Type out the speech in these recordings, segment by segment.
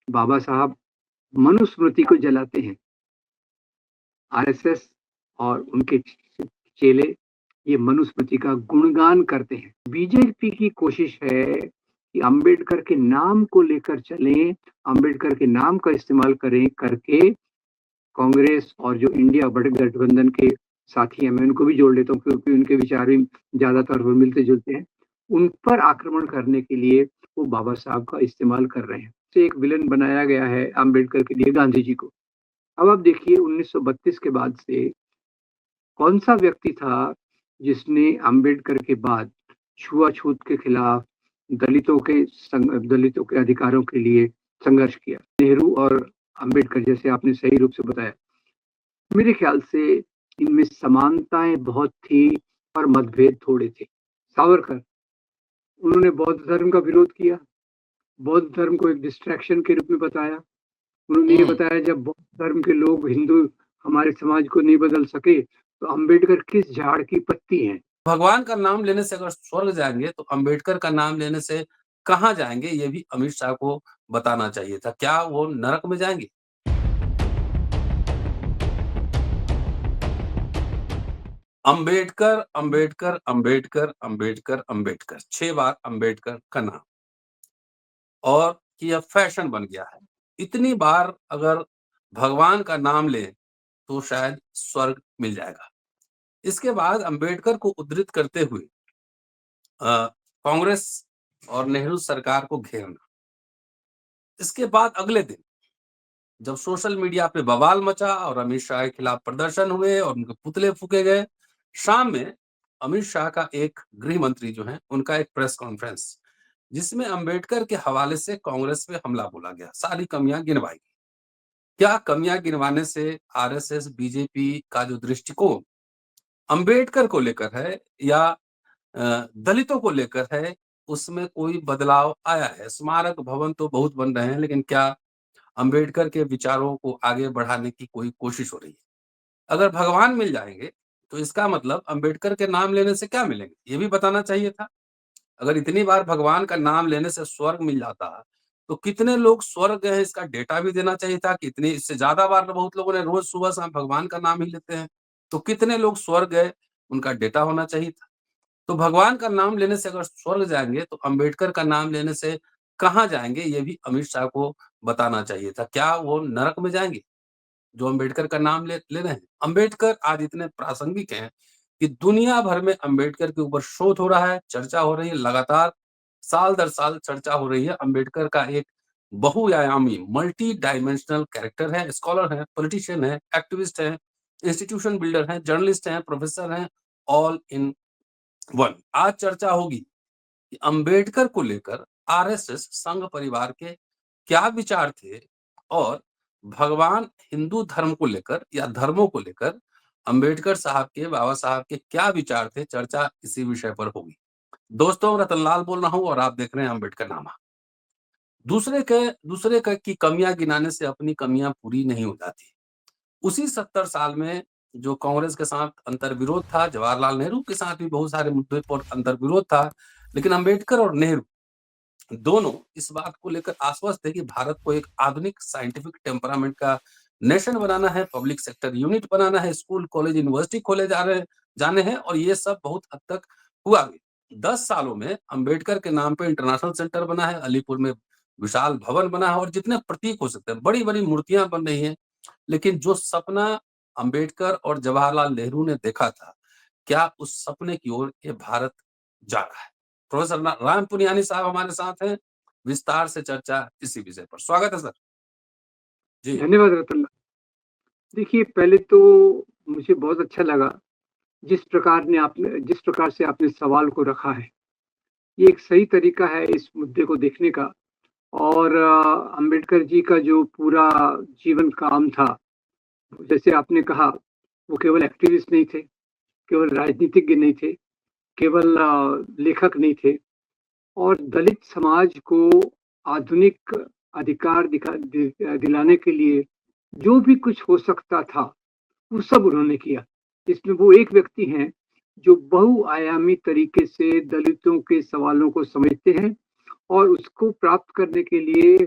बाबा साहब मनुस्मृति को जलाते हैं। आरएसएस और उनके चेले ये मनुस्मृति का गुणगान करते हैं। बीजेपी की कोशिश है कि अंबेडकर के नाम को लेकर चलें, अंबेडकर के नाम का इस्तेमाल करें करके कांग्रेस और जो इंडिया बड़े गठबंधन के साथी हैं, मैं उनको भी जोड़ लेता हूँ क्योंकि उनके विचार भी ज्यादातर वो मिलते जुलते हैं, उन पर आक्रमण करने के लिए वो बाबा साहब का इस्तेमाल कर रहे हैं। से एक विलन बनाया गया है अंबेडकर के लिए गांधी जी को। अब आप देखिए 1932 के बाद से कौन सा व्यक्ति था जिसने अंबेडकर के बाद छुआछूत के खिलाफ दलितों के अधिकारों के लिए संघर्ष किया? नेहरू और अंबेडकर, जैसे आपने सही रूप से बताया। मेरे ख्याल से इनमें समानताएं बहुत थी और मतभेद थोड़े थे। सावरकर, उन्होंने बौद्ध धर्म का विरोध किया, बौद्ध धर्म को एक डिस्ट्रैक्शन के रूप में बताया। उन्होंने ये हम्म। बताया जब बौद्ध धर्म के लोग हिंदू हमारे समाज को नहीं बदल सके तो अंबेडकर किस झाड़ की पत्ती हैं। भगवान का नाम लेने से अगर स्वर्ग जाएंगे तो अंबेडकर का नाम लेने से कहाँ जाएंगे, ये भी अमित शाह को बताना चाहिए था। क्या वो नरक में जाएंगे? अंबेडकर, अंबेडकर, अंबेडकर, अंबेडकर, अंबेडकर, 6 बार अंबेडकर का नाम, और यह फैशन बन गया है। इतनी बार अगर भगवान का नाम लें तो शायद स्वर्ग मिल जाएगा। इसके बाद अंबेडकर को उद्धृत करते हुए कांग्रेस और नेहरू सरकार को घेरना। इसके बाद अगले दिन जब सोशल मीडिया पे बवाल मचा और अमित शाह के खिलाफ प्रदर्शन हुए और उनके पुतले फूके गए, शाम में अमित शाह का एक गृह मंत्री जो है उनका एक प्रेस कॉन्फ्रेंस, जिसमें अंबेडकर के हवाले से कांग्रेस पे हमला बोला गया, सारी कमियां गिनवाई गई। क्या कमियां गिनवाने से आरएसएस बीजेपी का जो दृष्टिकोण अंबेडकर को लेकर है या दलितों को लेकर है, उसमें कोई बदलाव आया है? स्मारक भवन तो बहुत बन रहे हैं, लेकिन क्या अंबेडकर के विचारों को आगे बढ़ाने की कोई कोशिश हो रही है? अगर भगवान मिल जाएंगे तो इसका मतलब अंबेडकर के नाम लेने से क्या मिलेंगे, ये भी बताना चाहिए था। अगर इतनी बार भगवान का नाम लेने से स्वर्ग मिल जाता तो कितने लोग स्वर्ग गए, इसका डेटा भी देना चाहिए था। कितनी, इससे ज्यादा बार तो बहुत लोगों ने रोज सुबह शाम भगवान का नाम ही लेते हैं, तो कितने लोग स्वर्ग गए, उनका डेटा होना चाहिए था। तो भगवान का नाम लेने से अगर स्वर्ग जाएंगे तो अंबेडकर का नाम लेने से कहाँ जाएंगे, ये भी अमित शाह को बताना चाहिए था। क्या वो नरक में जाएंगे जो अंबेडकर का नाम ले रहे हैं? अंबेडकर आज इतने प्रासंगिक हैं कि दुनिया भर में अंबेडकर के ऊपर शोध हो रहा है, चर्चा हो रही है, लगातार साल दर साल चर्चा हो रही है। अंबेडकर का एक बहुआयामी मल्टी डायमेंशनल कैरेक्टर है, स्कॉलर है, पॉलिटिशियन है, एक्टिविस्ट है, इंस्टीट्यूशन बिल्डर है, जर्नलिस्ट है, प्रोफेसर है, ऑल इन वन। आज चर्चा होगी कि अंबेडकर को लेकर आरएसएस संघ परिवार के क्या विचार थे, और भगवान हिंदू धर्म को लेकर या धर्मों को लेकर अंबेडकर साहब के, बाबा साहब के क्या विचार थे। चर्चा इसी विषय पर होगी। दोस्तों, रतनलाल बोल रहा हूं और आप देख रहे हैं अंबेडकर नामा। दूसरे की कमियां गिनाने से अपनी कमियां पूरी नहीं हो जाती। उसी 70 साल में जो कांग्रेस के साथ अंतर्विरोध था, जवाहरलाल नेहरू के साथ भी बहुत सारे मुद्दे पर अंतर्विरोध था, लेकिन अंबेडकर और नेहरू दोनों इस बात को लेकर आश्वस्त थे कि भारत को एक आधुनिक साइंटिफिक टेम्परामेंट का नेशन बनाना है, पब्लिक सेक्टर यूनिट बनाना है, स्कूल कॉलेज यूनिवर्सिटी खोले जाने हैं, और ये सब बहुत हद तक हुआ भी। 10 सालों में अंबेडकर के नाम पे इंटरनेशनल सेंटर बना है, अलीपुर में विशाल भवन बना है, और जितने प्रतीक हो सकते हैं, बड़ी बड़ी मूर्तियां बन रही हैं। लेकिन जो सपना अंबेडकर और जवाहरलाल नेहरू ने देखा था, क्या उस सपने की ओर ये भारत जा रहा है? प्रोफेसर राम पुनियानी साहब हमारे साथ हैं, विस्तार से चर्चा इसी विषय पर। स्वागत है सर। जी। धन्यवाद रतन। देखिए, पहले तो मुझे बहुत अच्छा लगा जिस प्रकार से आपने सवाल को रखा है। ये एक सही तरीका है इस मुद्दे को देखने का। और अंबेडकर जी का जो पूरा जीवन काम था, जैसे आपने कहा, वो केवल एक्टिविस्ट नहीं थे, केवल राजनीतिज्ञ नहीं थे, केवल लेखक नहीं थे, और दलित समाज को आधुनिक अधिकार दिलाने के लिए जो भी कुछ हो सकता था वो सब उन्होंने किया। इसमें वो एक व्यक्ति हैं जो बहुआयामी तरीके से दलितों के सवालों को समझते हैं और उसको प्राप्त करने के लिए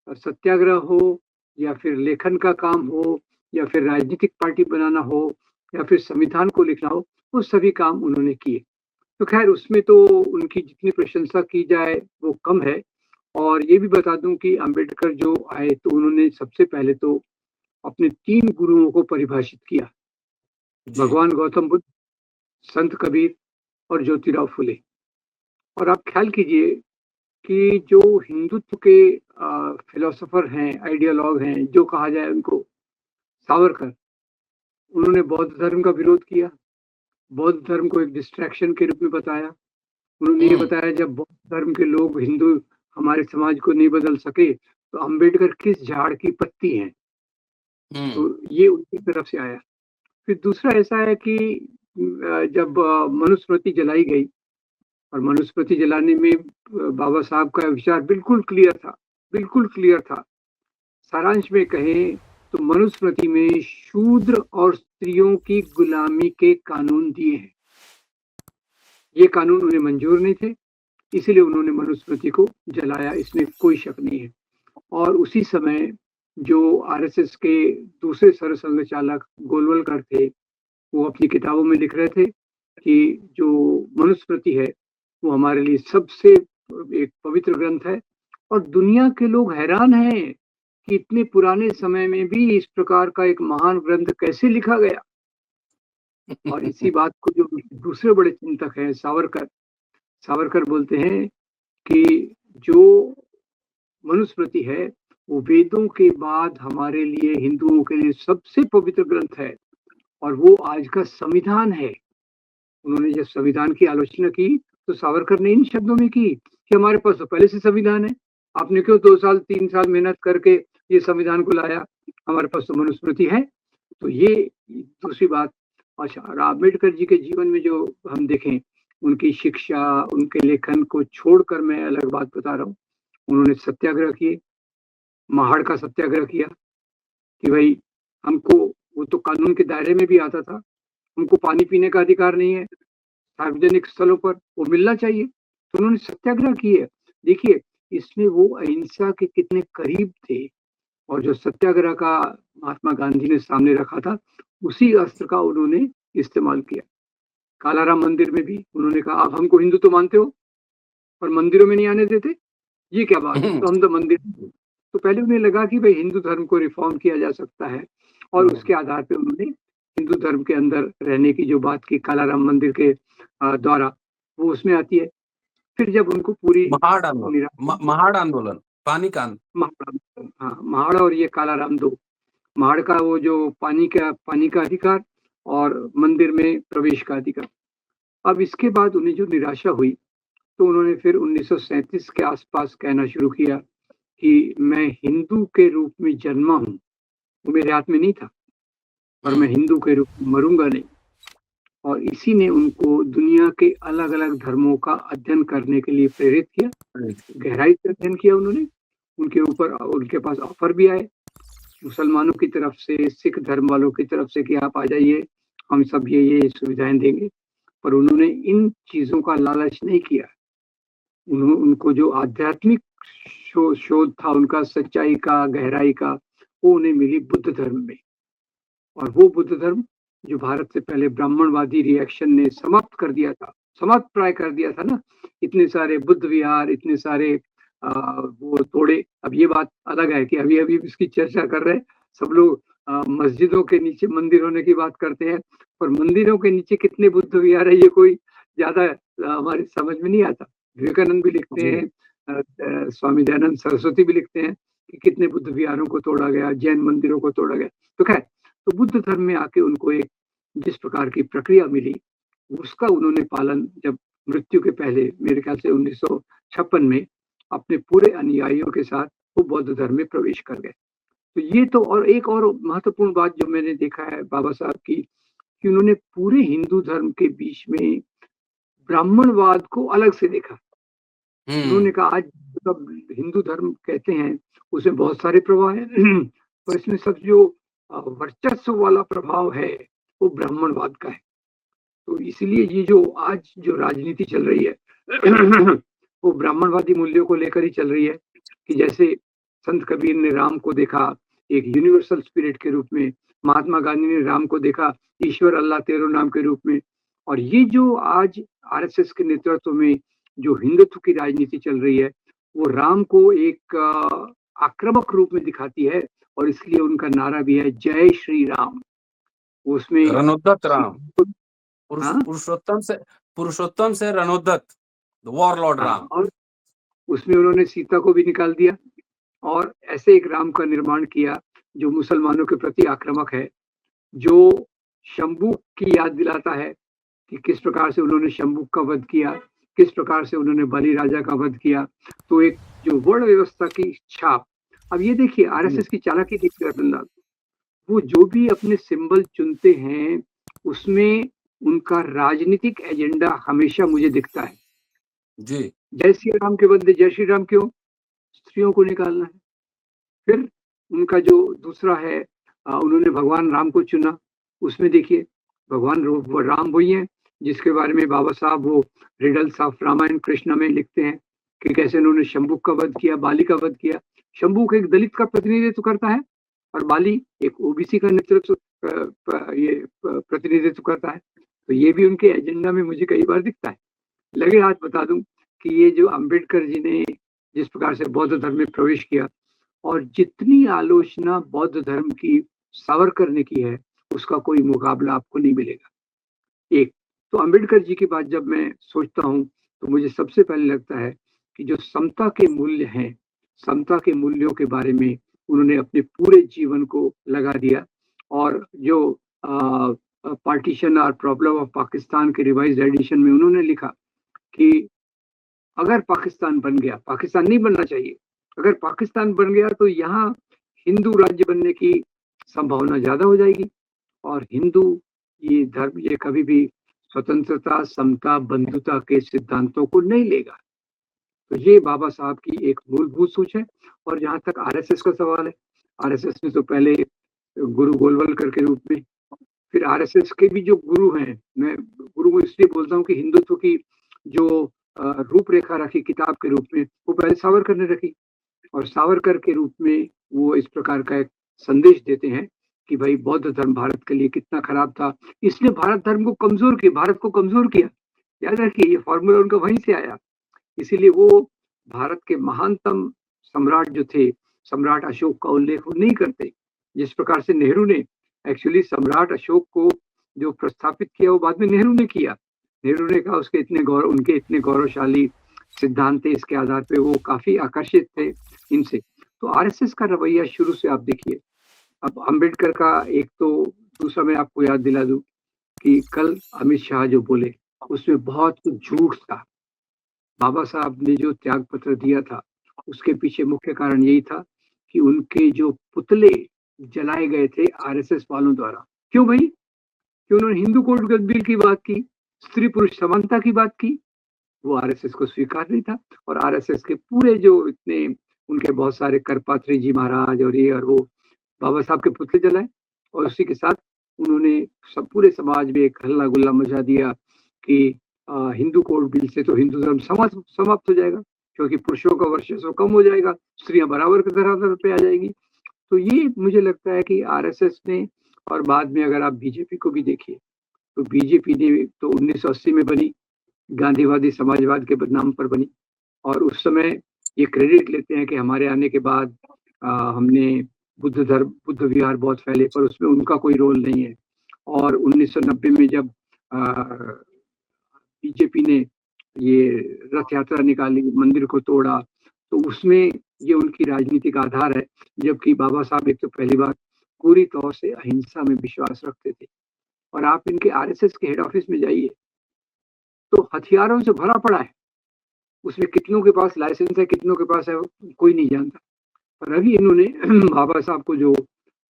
सत्याग्रह हो या फिर लेखन का काम हो या फिर राजनीतिक पार्टी बनाना हो या फिर संविधान को लिखना हो, वो सभी काम उन्होंने किए। तो खैर उसमें तो उनकी जितनी प्रशंसा की जाए वो कम है। और ये भी बता दूं कि अंबेडकर जो आए तो उन्होंने सबसे पहले तो अपने 3 गुरुओं को परिभाषित किया, जी। भगवान गौतम बुद्ध, संत कबीर और ज्योतिराव फुले। और आप ख्याल कीजिए कि जो हिंदुत्व के फिलोसोफर हैं, आइडियोलॉग हैं, जो कहा जाए उनको, सावरकर, उन्होंने बौद्ध धर्म का विरोध किया, बौद्ध धर्म को एक डिस्ट्रैक्शन के रूप में बताया। उन्होंने ये हुँ, बताया जब बौद्ध धर्म के लोग हिंदू हमारे समाज को नहीं बदल सके, तो अंबेडकर किस झाड़ की पत्ती हैं। हुँ, तो ये उनकी तरफ से आया। फिर दूसरा ऐसा है कि जब मनुस्मृति जलाई गई और मनुस्मृति जलाने में बाबा साहब का विचार बिल्कुल क्लियर था, बिल्कुल क्लियर था। सारांश में कहें तो मनुस्मृति में शूद्र और स्त्रियों की गुलामी के कानून दिए हैं। ये कानून उन्हें मंजूर नहीं थे, इसीलिए उन्होंने मनुस्मृति को जलाया, इसमें कोई शक नहीं है। और उसी समय जो आरएसएस के दूसरे सरसंघ चालक गोलवलकर थे, वो अपनी किताबों में लिख रहे थे कि जो मनुस्मृति है वो हमारे लिए सबसे एक पवित्र ग्रंथ है। और दुनिया के लोग हैरान हैं कि इतने पुराने समय में भी इस प्रकार का एक महान ग्रंथ कैसे लिखा गया। और इसी बात को जो दूसरे बड़े चिंतक हैं, सावरकर, सावरकर बोलते हैं कि जो मनुस्मृति है वो वेदों के बाद हमारे लिए, हिंदुओं के लिए सबसे पवित्र ग्रंथ है और वो आज का संविधान है। उन्होंने जब संविधान की आलोचना की तो सावरकर ने इन शब्दों में की कि हमारे पास तो पहले से संविधान है, आपने क्यों 2 साल 3 साल मेहनत करके ये संविधान को लाया, हमारे पास तो मनुस्मृति है। तो ये दूसरी बात। अच्छा, और अम्बेडकर जी के जीवन में जो हम देखें, उनकी शिक्षा, उनके लेखन को छोड़कर मैं अलग बात बता रहा हूँ। उन्होंने सत्याग्रह किए, महाड़ का सत्याग्रह किया कि भाई हमको, वो तो कानून के दायरे में भी आता था, हमको पानी पीने का अधिकार नहीं है, सार्वजनिक स्थलों पर वो मिलना चाहिए। तो उन्होंने सत्याग्रह किए। देखिए, इसमें वो अहिंसा के कितने करीब थे। और जो सत्याग्रह का महात्मा गांधी ने सामने रखा था, उसी अस्त्र का उन्होंने इस्तेमाल किया। कालाराम मंदिर में भी उन्होंने कहा, आप हमको हिंदू तो मानते हो पर मंदिरों में नहीं आने देते, ये क्या बात है, हुँ, तो हम तो मंदिर। तो पहले उन्हें लगा कि भाई हिंदू धर्म को रिफॉर्म किया जा सकता है और हुँ, उसके आधार पे उन्होंने हिंदू धर्म के अंदर रहने की जो बात की कालाराम मंदिर के द्वारा, वो उसमें आती है। फिर जब उनको पूरी महाड़ आंदोलन निराशा, महाड़ आंदोलन, पानी का महाड़, हाँ, महाड़ और ये कालाराम दो, महाड़ का वो जो पानी का अधिकार और मंदिर में प्रवेश का अधिकार। अब इसके बाद उन्हें जो निराशा हुई तो उन्होंने फिर 1937 के आसपास कहना शुरू किया कि मैं हिंदू के रूप में जन्मा हूँ, वो मेरे हाथ में नहीं था, और मैं हुँ, हिंदू के रूप में मरूंगा नहीं। और इसी ने उनको दुनिया के अलग-अलग धर्मों का अध्ययन करने के लिए प्रेरित किया। गहराई से अध्ययन किया उन्होंने, उनके ऊपर उनके पास ऑफर भी आए मुसलमानों की तरफ से, सिख धर्म वालों की तरफ से कि आप आ जाइए, हम सब ये सुविधाएं देंगे। पर उन्होंने इन चीजों का लालच नहीं किया। उनको जो आध्यात्मिक शोध था उनका, सच्चाई का, गहराई का, वो उन्हें मिली बुद्ध धर्म में। और वो बुद्ध धर्म जो भारत से पहले ब्राह्मणवादी रिएक्शन ने समाप्त कर दिया था, समाप्त प्राय कर दिया था ना, इतने सारे बुद्ध विहार, इतने सारे वो तोड़े। अब ये बात अलग है कि अभी अभी इसकी चर्चा कर रहे हैं सब लोग, मस्जिदों के नीचे मंदिर होने की बात करते हैं, पर मंदिरों के नीचे कितने बुद्ध विहार है ये कोई ज्यादा हमारी समझ में नहीं आता। विवेकानंद भी लिखते जी, हैं, स्वामी दयानंद सरस्वती भी लिखते हैं कि कितने बुद्ध विहारों को तोड़ा गया, जैन मंदिरों को तोड़ा गया। तो खैर, तो बुद्ध धर्म में आके उनको एक जिस प्रकार की प्रक्रिया मिली, उसका उन्होंने पालन जब मृत्यु के पहले, मेरे ख्याल से 1956 में, अपने पूरे अनुयायियों के साथ वो बौद्ध धर्म में प्रवेश कर गए। तो ये तो, और एक और महत्वपूर्ण बात जो मैंने देखा है बाबा साहब की, कि उन्होंने पूरे हिंदू धर्म के बीच में ब्राह्मणवाद को अलग से देखा। उन्होंने हुँ, कहा आज सब हिंदू धर्म कहते हैं उसमें बहुत सारे प्रभाव हैं पर इसमें सब जो वर्चस्व वाला प्रभाव है वो ब्राह्मणवाद का है। तो इसलिए ये जो आज जो राजनीति चल रही है वो ब्राह्मणवादी मूल्यों को लेकर ही चल रही है कि जैसे संत कबीर ने राम को देखा एक यूनिवर्सल स्पिरिट के रूप में, महात्मा गांधी ने राम को देखा ईश्वर अल्लाह तेरो नाम के रूप में। और ये जो आज आरएसएस के नेतृत्व में जो हिंदुत्व की राजनीति चल रही है, वो राम को एक आक्रामक रूप में दिखाती है, और इसलिए उनका नारा भी है जय श्री राम। उसमें रणोद्धत राम, हाँ? पुरुषोत्तम से रणोद्धत, वॉरलॉर्ड राम। और उसमें उन्होंने सीता को भी निकाल दिया और ऐसे एक राम का निर्माण किया जो मुसलमानों के प्रति आक्रामक है, जो शंभू की याद दिलाता है कि किस प्रकार से उन्होंने शंभू का वध किया, किस प्रकार से उन्होंने बलि राजा का वध किया। तो एक जो वर्ण व्यवस्था की छाप। अब ये देखिए आरएसएस की चालाकी देखिए रतनलाल, वो जो भी अपने सिंबल चुनते हैं उसमें उनका राजनीतिक एजेंडा हमेशा मुझे दिखता है जी। जय श्री राम के बदले जय श्री राम क्यों? स्त्रियों को निकालना है। फिर उनका जो दूसरा है, उन्होंने भगवान राम को चुना। उसमें देखिए भगवान राम वही है जिसके बारे में बाबा साहब वो रिडल्स ऑफ रामायण कृष्ण में लिखते हैं कि कैसे उन्होंने शंभू का वध किया, बाली का वध किया। शंभू एक दलित का प्रतिनिधित्व करता है और बाली एक ओबीसी का नेतृत्व ये प्रतिनिधित्व करता है। तो ये भी उनके एजेंडा में मुझे कई बार दिखता है। लगे हाथ बता दूं कि ये जो अंबेडकर जी ने जिस प्रकार से बौद्ध धर्म में प्रवेश किया और जितनी आलोचना बौद्ध धर्म की सावरकर ने की है, उसका कोई मुकाबला आपको नहीं मिलेगा। एक तो अंबेडकर जी की बात जब मैं सोचता हूँ तो मुझे सबसे पहले लगता है कि जो समता के मूल्य हैं, समता के मूल्यों के बारे में उन्होंने अपने पूरे जीवन को लगा दिया। और जो पार्टीशन और प्रॉब्लम ऑफ पाकिस्तान के रिवाइज एडिशन में उन्होंने लिखा कि अगर पाकिस्तान बन गया, पाकिस्तान नहीं बनना चाहिए, अगर पाकिस्तान बन गया तो यहाँ हिंदू राज्य बनने की संभावना ज्यादा हो जाएगी और हिंदू ये धर्म ये कभी भी स्वतंत्रता, समता, बंधुता के सिद्धांतों को नहीं लेगा। तो ये बाबा साहब की एक मूलभूत सोच है। और जहां तक आरएसएस का सवाल है, आरएसएस में तो पहले गुरु गोलवलकर के रूप में, फिर आरएसएस के भी जो गुरु हैं, मैं गुरु को इसलिए बोलता हूँ कि हिंदुत्व की जो रूपरेखा रखी किताब के रूप में, वो पहले सावरकर ने रखी। और सावरकर के रूप में वो इस प्रकार का एक संदेश देते हैं कि भाई बौद्ध धर्म भारत के लिए कितना खराब था, इसने भारत धर्म को कमजोर किया, भारत को कमजोर किया। याद रखिए ये फॉर्मूला उनका वहीं से आया। इसीलिए वो भारत के महानतम सम्राट जो थे, सम्राट अशोक का उल्लेख वो नहीं करते। जिस प्रकार से नेहरू ने एक्चुअली सम्राट अशोक को जो प्रस्थापित किया वो बाद में नेहरू ने किया। नेहरू ने कहा उनके इतने गौरवशाली सिद्धांत थे, इसके आधार पे वो काफी आकर्षित थे इनसे। तो आरएसएस का रवैया शुरू से आप देखिए। अब अंबेडकर का एक तो दूसरा मैं आपको याद दिला दूं कि कल अमित शाह जो बोले उसमें बहुत कुछ झूठ था। बाबा साहब ने जो त्याग पत्र दिया था उसके पीछे मुख्य कारण यही था कि उनके जो पुतले जलाए गए थे आरएसएस वालों द्वारा। क्यों भाई? कि उन्होंने हिंदू कोड बिल की बात की, स्त्री पुरुष समानता की बात की, वो आरएसएस को स्वीकार नहीं था। और आरएसएस के पूरे जो इतने उनके बहुत सारे करपात्री जी महाराज और ये और वो बाबा साहब के पुतले जलाए और उसी के साथ उन्होंने सब पूरे समाज में एक हल्ला गुल्ला मचा दिया कि हिंदू कोड बिल से तो हिंदू धर्म समाप्त हो जाएगा क्योंकि पुरुषों का वर्चस्व कम हो जाएगा, स्त्रियां बराबर के धरातल पे आ जाएंगी। तो ये मुझे लगता है कि आरएसएस ने, और बाद में अगर आप बीजेपी को भी देखिए तो बीजेपी ने तो 1980 में बनी, गांधीवादी समाजवाद के नाम पर बनी। और उस समय ये क्रेडिट लेते हैं कि हमारे आने के बाद हमने बुद्ध विहार बहुत फैले, पर उसमें उनका कोई रोल नहीं है। और 1990 में जब बीजेपी ने ये रथ यात्रा निकाली, मंदिर को तोड़ा, तो उसमें ये उनकी राजनीतिक आधार है। जबकि बाबा साहब एक तो पहली बार पूरी तौर से अहिंसा में विश्वास रखते थे। और आप इनके आरएसएस के हेड ऑफिस में जाइए तो हथियारों से भरा पड़ा है, उसमें कितनों के पास लाइसेंस है, कितनों के पास है, कोई नहीं जानता। पर अभी इन्होंने बाबा साहब को जो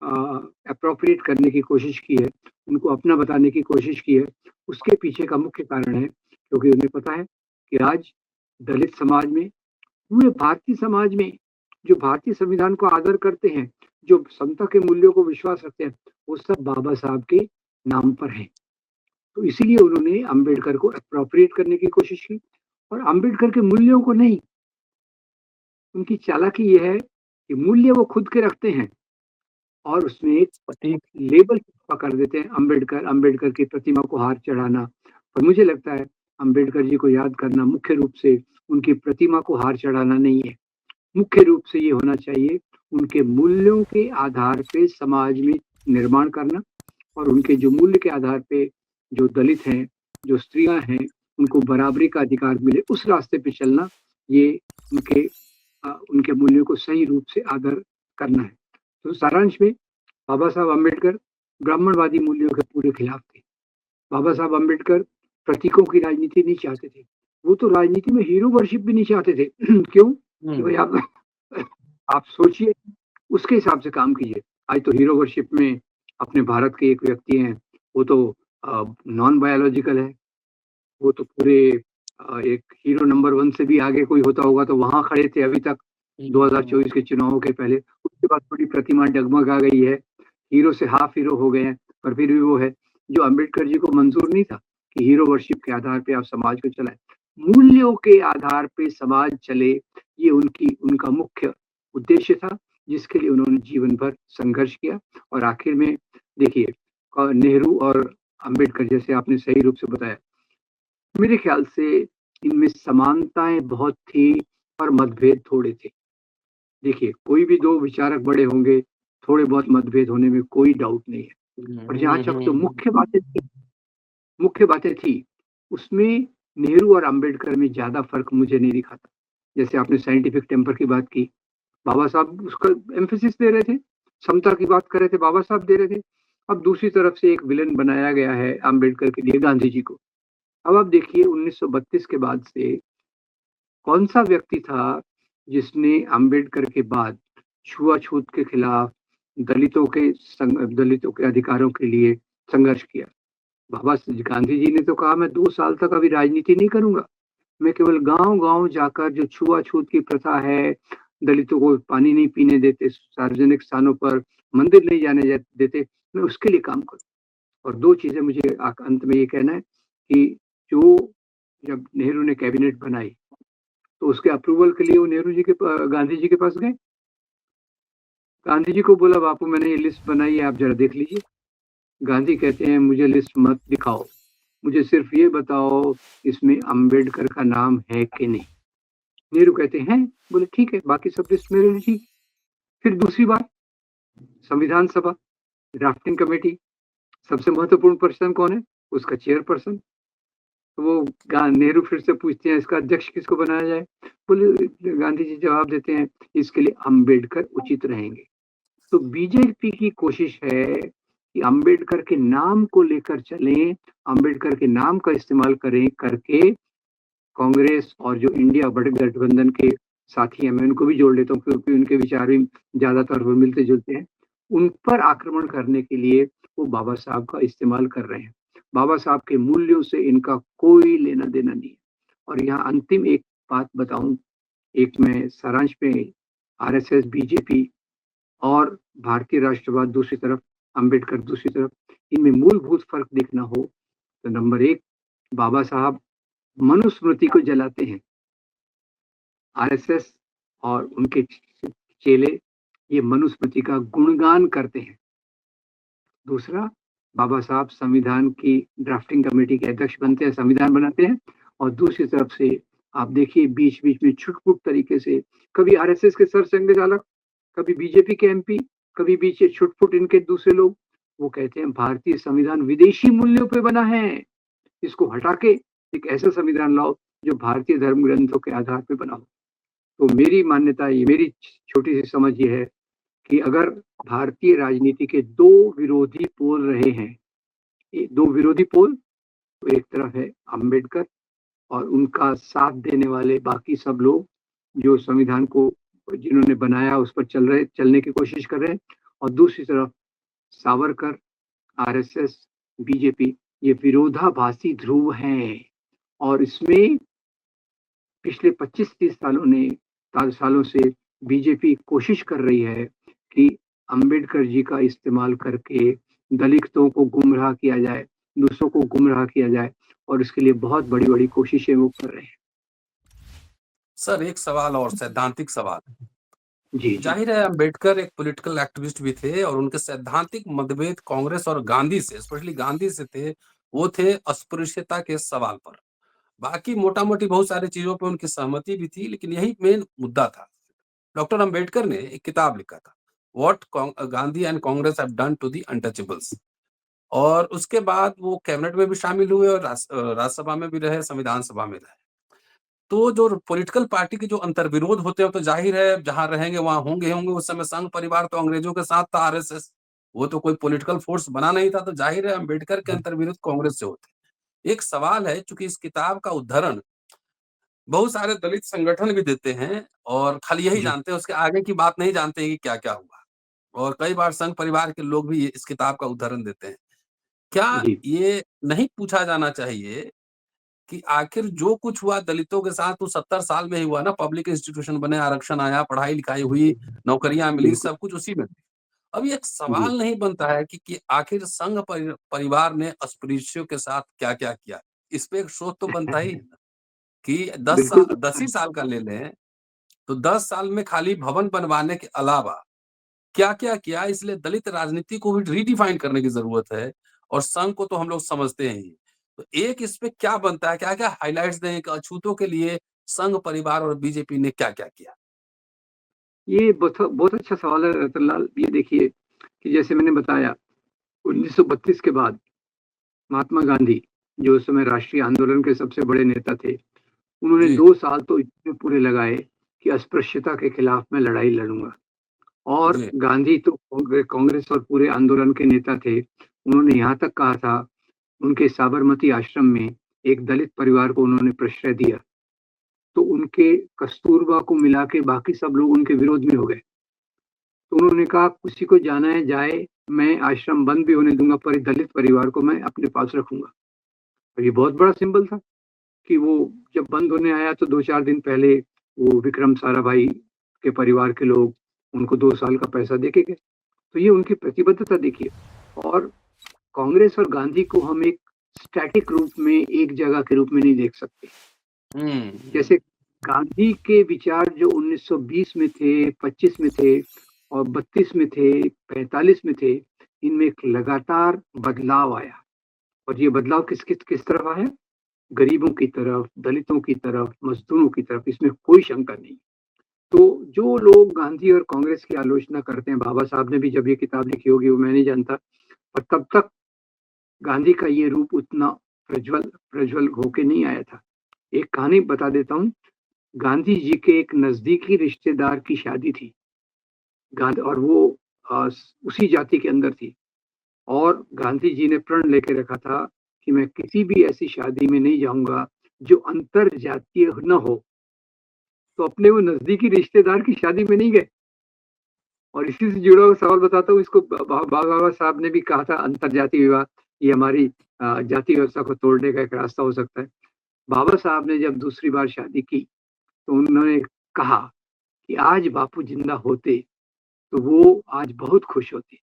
अप्रोप्रिएट करने की कोशिश की है, उनको अपना बताने की कोशिश की है, उसके पीछे का मुख्य कारण है क्योंकि उन्हें पता है कि आज दलित समाज में, पूरे भारतीय समाज में जो भारतीय संविधान को आदर करते हैं, जो समता के मूल्यों को विश्वास रखते हैं, वो सब बाबा साहब के नाम पर है। तो इसीलिए उन्होंने अंबेडकर को अप्रोप्रिएट करने की कोशिश की और अंबेडकर के मूल्यों को नहीं। उनकी चालाकी यह है कि मूल्य वो खुद के रखते हैं और उसमें एक प्रतीक लेबल पकड़ देते हैं, अंबेडकर, अंबेडकर की प्रतिमा को हार चढ़ाना। और मुझे लगता है अंबेडकर जी को याद करना मुख्य रूप से उनकी प्रतिमा को हार चढ़ाना नहीं है, मुख्य रूप से ये होना चाहिए उनके मूल्यों के आधार पे समाज में निर्माण करना और उनके जो मूल्य के आधार पे जो दलित हैं, जो स्त्रियां हैं, उनको बराबरी का अधिकार मिले, उस रास्ते पे चलना, ये उनके मूल्यों को सही रूप से आदर करना है। तो सारांश में बाबा साहब अम्बेडकर ब्राह्मणवादी मूल्यों के पूरे खिलाफ थे। बाबा साहब अम्बेडकर प्रतीकों की राजनीति नहीं चाहते थे, वो तो राजनीति में हीरो वर्शिप भी नहीं चाहते थे। क्यों कि भाई आप सोचिए, उसके हिसाब से काम कीजिए। आज तो हीरो वर्शिप में अपने भारत के एक व्यक्ति हैं, वो तो नॉन बायोलॉजिकल है, वो तो पूरे एक हीरो नंबर 1 से भी आगे कोई होता होगा तो वहां खड़े थे अभी तक 2024 के चुनावों के पहले। उसके बाद थोड़ी प्रतिमा डगमगा गई है, हीरो से हाफ हीरो हो गए हैं, पर फिर भी वो है। जो अम्बेडकर जी को मंजूर नहीं था कि हीरो वर्शिप के आधार पे आप समाज को चलाएं, मूल्यों के आधार पे समाज चले, ये उनका मुख्य उद्देश्य था, जिसके लिए उन्होंने जीवन भर संघर्ष किया। और आखिर में देखिए, नेहरू और अम्बेडकर, जैसे आपने सही रूप से बताया, मेरे ख्याल से इनमें समानताएं बहुत थी और मतभेद थोड़े थे। देखिए, कोई भी दो विचारक बड़े होंगे, थोड़े बहुत मतभेद होने में कोई डाउट नहीं है। और जहां तक तो मुख्य बातें थी, उसमें नेहरू और अंबेडकर में ज्यादा फर्क मुझे नहीं दिखा था। जैसे आपने साइंटिफिक टेम्पर की बात की, बाबा साहब उसका एम्फेसिस दे रहे थे, समता की बात कर रहे थे, बाबा साहब दे रहे थे। अब दूसरी तरफ से एक विलन बनाया गया है अंबेडकर के लिए, गांधी जी को। अब आप देखिए 1932 के बाद से कौन सा व्यक्ति था जिसने अंबेडकर के बाद छुआछूत के खिलाफ, दलितों के अधिकारों के लिए संघर्ष किया? बाबा गांधी जी ने तो कहा, मैं 2 साल तक अभी राजनीति नहीं करूंगा, मैं केवल गांव-गांव जाकर जो छुआछूत की प्रथा है, दलितों को पानी नहीं पीने देते, सार्वजनिक स्थानों पर मंदिर नहीं जाने देते, मैं उसके लिए काम करूँ। और 2 चीजें मुझे अंत में ये कहना है कि जो जब नेहरू ने कैबिनेट बनाई, तो उसके अप्रूवल के लिए वो गांधी जी के पास गए। गांधी जी को बोला, बापू मैंने ये लिस्ट बनाई है, आप जरा देख लीजिए। गांधी कहते हैं, मुझे लिस्ट मत दिखाओ, मुझे सिर्फ ये बताओ इसमें अंबेडकर का नाम है कि नहीं। नेहरू कहते हैं, बोले ठीक है, बाकी सब लिस्ट मेरे लिए ठीक। फिर दूसरी बार संविधान सभा ड्राफ्टिंग कमेटी, सबसे महत्वपूर्ण पर्सन कौन है? उसका चेयरपर्सन। तो वो नेहरू फिर से पूछते हैं, इसका अध्यक्ष किसको बनाया जाए? बोले, गांधी जी जवाब देते हैं, इसके लिए अंबेडकर उचित रहेंगे। तो बीजेपी की कोशिश है कि अंबेडकर के नाम को लेकर चलें, अंबेडकर के नाम का इस्तेमाल करें करके कांग्रेस और जो इंडिया बड़े गठबंधन के साथी हैं, मैं उनको भी जोड़ लेता हूँ क्योंकि उनके विचार भी ज्यादातर मिलते जुलते हैं, उन पर आक्रमण करने के लिए वो बाबा साहब का इस्तेमाल कर रहे हैं। बाबा साहब के मूल्यों से इनका कोई लेना देना नहीं है। और यहाँ अंतिम एक बात बताऊं, एक मैं सारांश में आरएसएस, बीजेपी और भारतीय राष्ट्रवाद दूसरी तरफ, अंबेडकर दूसरी तरफ, इनमें मूलभूत फर्क देखना हो तो नंबर 1, बाबा साहब मनुस्मृति को जलाते हैं। आरएसएस और उनके चेले ये मनुस्मृति का गुणगान करते हैं। दूसरा, बाबा साहब संविधान की ड्राफ्टिंग कमेटी के अध्यक्ष बनते हैं, संविधान बनाते हैं। और दूसरी तरफ से आप देखिए, बीच बीच में छुटपुट तरीके से कभी आरएसएस के सरसंघ चालक, कभी बीजेपी के एमपी, कभी बीच छुटपुट इनके दूसरे लोग, वो कहते हैं भारतीय संविधान विदेशी मूल्यों पे बना है, इसको हटा के एक ऐसा संविधान लाओ जो भारतीय धर्म ग्रंथों के आधार पे बना हो। तो मेरी मान्यता, ये मेरी छोटी सी समझ ये है कि अगर भारतीय राजनीति के 2 विरोधी पोल रहे हैं, 2 विरोधी पोल, तो एक तरफ है अंबेडकर और उनका साथ देने वाले बाकी सब लोग जो संविधान को जिन्होंने बनाया उस पर चलने की कोशिश कर रहे हैं, और दूसरी तरफ सावरकर, आरएसएस, बीजेपी, ये विरोधाभासी ध्रुव हैं। और इसमें पिछले 25-30 सालों से बीजेपी कोशिश कर रही है कि अंबेडकर जी का इस्तेमाल करके दलितों को गुमराह किया जाए, दूसरों को गुमराह किया जाए, और इसके लिए बहुत बड़ी-बड़ी कोशिशें वो कर रहे हैं। सर, एक सवाल और, सैद्धांतिक सवाल। जी, जी। जाहिर है अम्बेडकर एक पॉलिटिकल एक्टिविस्ट भी थे और उनके सैद्धांतिक मतभेद कांग्रेस और गांधी से, स्पेशली गांधी से थे। वो थे अस्पृश्यता के सवाल पर। बाकी मोटा-मोटी बहुत सारी चीज़ों पे उनकी सहमति भी थी, लेकिन यही मेन मुद्दा था। डॉक्टर अम्बेडकर ने एक किताब लिखा था, what Gandhi and Congress have done to the untouchables. और उसके बाद वो कैबिनेट में भी शामिल हुए और राज्यसभा में भी रहे, संविधान सभा में रहे। तो जो पॉलिटिकल पार्टी के जो अंतर्विरोध होते हैं, तो ज़ाहिर है जहाँ रहेंगे वहाँ होंगे ही होंगे। उस समय संघ परिवार तो अंग्रेजों के साथ था, आरएसएस। वो तो कोई पॉलिटिकल फोर्स बना नहीं था, तो ज़ाहिर है अम्बेडकर के अंतर्विरोध कांग्रेस से होते। एक सवाल है, चूँकि इस किताब का उद्धरण बहुत सारे दलित संगठन भी देते हैं और खाली यही जी, जानते हैं, उसके आगे की बात नहीं जानते हैं कि क्या-क्या हुआ। और कई बार संघ परिवार के लोग भी इस किताब का उद्धरण देते हैं। क्या जी। ये नहीं पूछा जाना चाहिए कि आखिर जो कुछ हुआ दलितों के साथ वो 70 साल में ही हुआ ना, पब्लिक इंस्टीट्यूशन बने, आरक्षण आया, पढ़ाई-लिखाई हुई, नौकरियाँ मिली, बिल्कुल। सब कुछ उसी में। अब ये एक जी। सवाल नहीं बनता है कि आखिर संघ परिवार ने अस्पृश्यों के साथ क्या-क्या किया? इस पे एक शोध तो बनता ही है ना, कि 10 बिल्कुल बनता 10 है। ही साल का ले लें, तो 10 साल में खाली भवन बनवाने के अलावा क्या-क्या किया? इसलिए दलित राजनीति को भी रिडिफाइन करने की ज़रूरत है और संघ को तो हम लोग समझते हैं ही। तो एक इस पे क्या बनता है? क्या-क्या हाइलाइट्स दें कि अछूतों के लिए संघ परिवार और बीजेपी ने क्या-क्या किया? ये बहुत अच्छा सवाल है रतनलाल। ये देखिए कि जैसे मैंने बताया 1932 के बाद महात्मा गांधी, जो उस समय राष्ट्रीय आंदोलन के सबसे बड़े नेता थे, उन्होंने जी, 2 साल तो इतने पूरे लगाए कि अस्पृश्यता के खिलाफ मैं लड़ाई लड़ूँगा। और जी। गांधी तो कांग्रेस और पूरे आंदोलन के नेता थे। उन्होंने यहाँ तक कहा था, उनके साबरमती आश्रम में एक दलित परिवार को उन्होंने प्रश्रय दिया, तो उनके कस्तूरबा को मिला के बाकी सब लोग उनके विरोध में हो गए। तो उन्होंने कहा किसी को जाना है जाए, मैं आश्रम बंद भी होने दूँगा पर दलित परिवार को मैं अपने पास रखूँगा। और ये बहुत बड़ा सिंबल था कि वो जब बंद होने आया तो 2-4 दिन पहले वो विक्रम साराभाई के परिवार के लोग उनको 2 साल का पैसा देके गए। तो ये उनकी प्रतिबद्धता देखिए। और कांग्रेस और गांधी को हम एक स्टैटिक रूप में एक जगह के रूप में नहीं देख सकते। हुँ, जैसे हुँ। गांधी के विचार जो 1920 में थे, 25 में थे और 32 में थे, 45 में थे, इनमें एक लगातार बदलाव आया। और ये बदलाव किस तरफ आया? गरीबों की तरफ, दलितों की तरफ, मज़दूरों की तरफ, इसमें कोई शंका नहीं। तो जो लोग गांधी और कांग्रेस की आलोचना करते हैं, बाबा साहब ने भी जब ये किताब लिखी होगी वो मैं नहीं जानता, पर तब तक गांधी का ये रूप उतना प्रज्वल प्रज्वल होके नहीं आया था। एक कहानी बता देता हूँ। गांधी जी के एक नज़दीकी रिश्तेदार की शादी थी। गांध और वो उसी जाति के अंदर थी और गांधी जी ने प्रण लेके रखा था कि मैं किसी भी ऐसी शादी में नहीं जाऊँगा जो अंतरजातीय ना हो। तो अपने वो नज़दीकी रिश्तेदार की शादी में नहीं गए। और इसी से जुड़ा हुआ सवाल बताता हूँ। इसको बाबा साहब ने भी कहा था अंतरजातीय विवाह ये हमारी जाति व्यवस्था को तोड़ने का एक रास्ता हो सकता है। बाबा साहब ने जब दूसरी बार शादी की तो उन्होंने कहा कि आज बापू जिंदा होते तो वो आज बहुत खुश होते।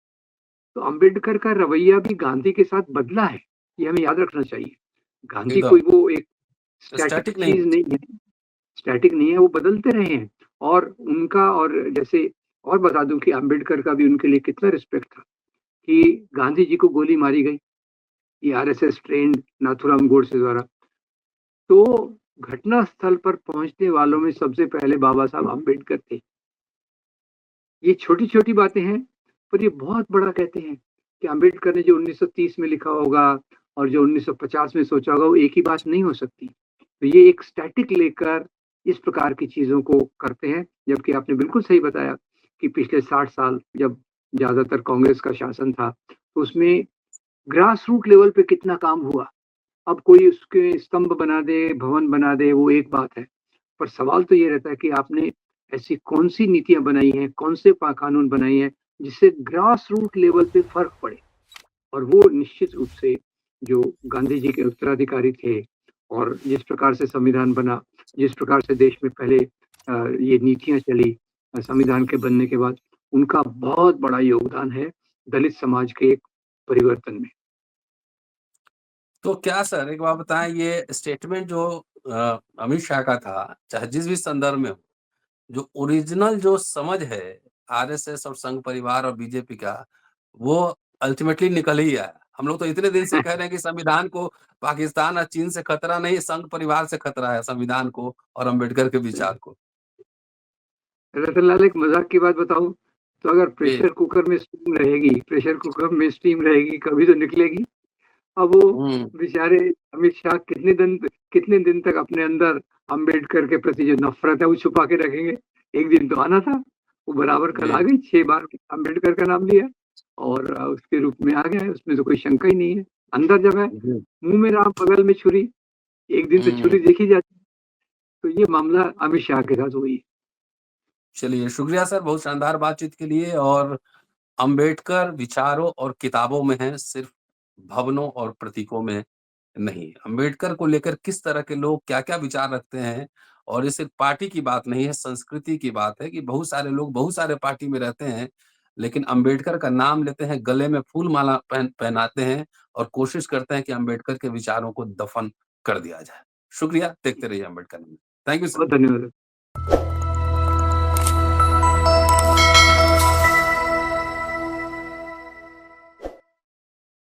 तो अम्बेडकर का रवैया भी गांधी के साथ बदला है, ये हमें याद रखना चाहिए। गांधी कोई एकदम, वो एक स्टैटिक स्टैटिक नहीं चीज नहीं है, स्टैटिक नहीं है, वो बदलते रहे हैं। और उनका और जैसे और बता दूं कि अम्बेडकर का भी उनके लिए कितना रिस्पेक्ट था कि गांधी जी को गोली मारी गई, ये आरएसएस ट्रेंड नाथूराम गोडसे द्वारा। तो घटना स्थल पर पहुंचने वालों में सबसे पहले बाबा साहब अम्बेडकर थे। ये छोटी-छोटी बातें हैं, पर ये बहुत बड़ा कहते हैं कि अम्बेडकर ने जो 1930 में लिखा होगा और जो 1950 में सोचा होगा, वो एक ही बात नहीं हो सकती। तो ये एक स्टैटिक लेकर इस प्रकार की चीज़ों को करते हैं, जबकि आपने बिल्कुल सही बताया कि पिछले 60 साल जब ज़्यादातर कांग्रेस का शासन था, तो उसमें ग्रास रूट लेवल पे कितना काम हुआ। अब कोई उसके स्तंभ बना दे, भवन बना दे, वो एक बात है। पर सवाल तो ये रहता है कि आपने ऐसी कौन-सी नीतियाँ बनाई हैं, कौन से कानून बनाए हैं, जिससे ग्रास रूट लेवल पे फ़र्क पड़े। और वो निश्चित रूप से जो गांधी जी के उत्तराधिकारी थे और जिस प्रकार से संविधान बना, जिस प्रकार से देश में पहले ये नीतियाँ चली संविधान के बनने के बाद, उनका बहुत बड़ा योगदान है दलित समाज के एक परिवर्तन में। तो क्या सर एक बात बताएँ, ये स्टेटमेंट जो अमित शाह का था, चाहे जिस भी संदर्भ में हो, जो ओरिजिनल जो समझ है आरएसएस और संघ परिवार और बीजेपी का, वो अल्टीमेटली निकल ही आया। हम लोग तो इतने दिन से कह रहे हैं कि संविधान को पाकिस्तान और चीन से खतरा नहीं, संघ परिवार से खतरा है संविधान को और अम्बेडकर के विचार को। रतनलाल, एक मजाक की बात बताऊं तो अगर जी। प्रेशर कुकर में स्टीम रहेगी, प्रेशर कुकर में स्टीम रहेगी, कभी तो निकलेगी। अब वो हुँ। बेचारे अमित शाह कितने दिन तक अपने अंदर अम्बेडकर के प्रति जो नफरत है वो छुपा के रखेंगे। एक दिन तो आना था, वो बराबर कल आ जी। गई, 6 बार अम्बेडकर का नाम लिया और उसके रूप में आ गया है, उसमें तो कोई शंका ही नहीं है। अंदर जब है, जी। मुंह में राम बगल में छुरी, एक दिन तो छुरी हुँ। देखी जाती है। तो ये मामला अमित शाह के साथ हुई। चलिए, शुक्रिया सर बहुत शानदार बातचीत के लिए। और अम्बेडकर विचारों और किताबों में है, सिर्फ़ भवनों और प्रतीकों में नहीं। अम्बेडकर को लेकर किस तरह के लोग क्या-क्या विचार रखते हैं, और ये सिर्फ़ पार्टी की बात नहीं है, संस्कृति की बात है कि बहुत सारे लोग बहुत सारे पार्टी में रहते हैं, लेकिन अम्बेडकर का नाम लेते हैं, गले में फूल माला पहनाते हैं और कोशिश करते हैं कि अम्बेडकर के विचारों को दफ़न कर दिया जाए। शुक्रिया, देखते रहिए अम्बेडकर न्यूज़। थैंक यू बहुत सर। धन्यवाद।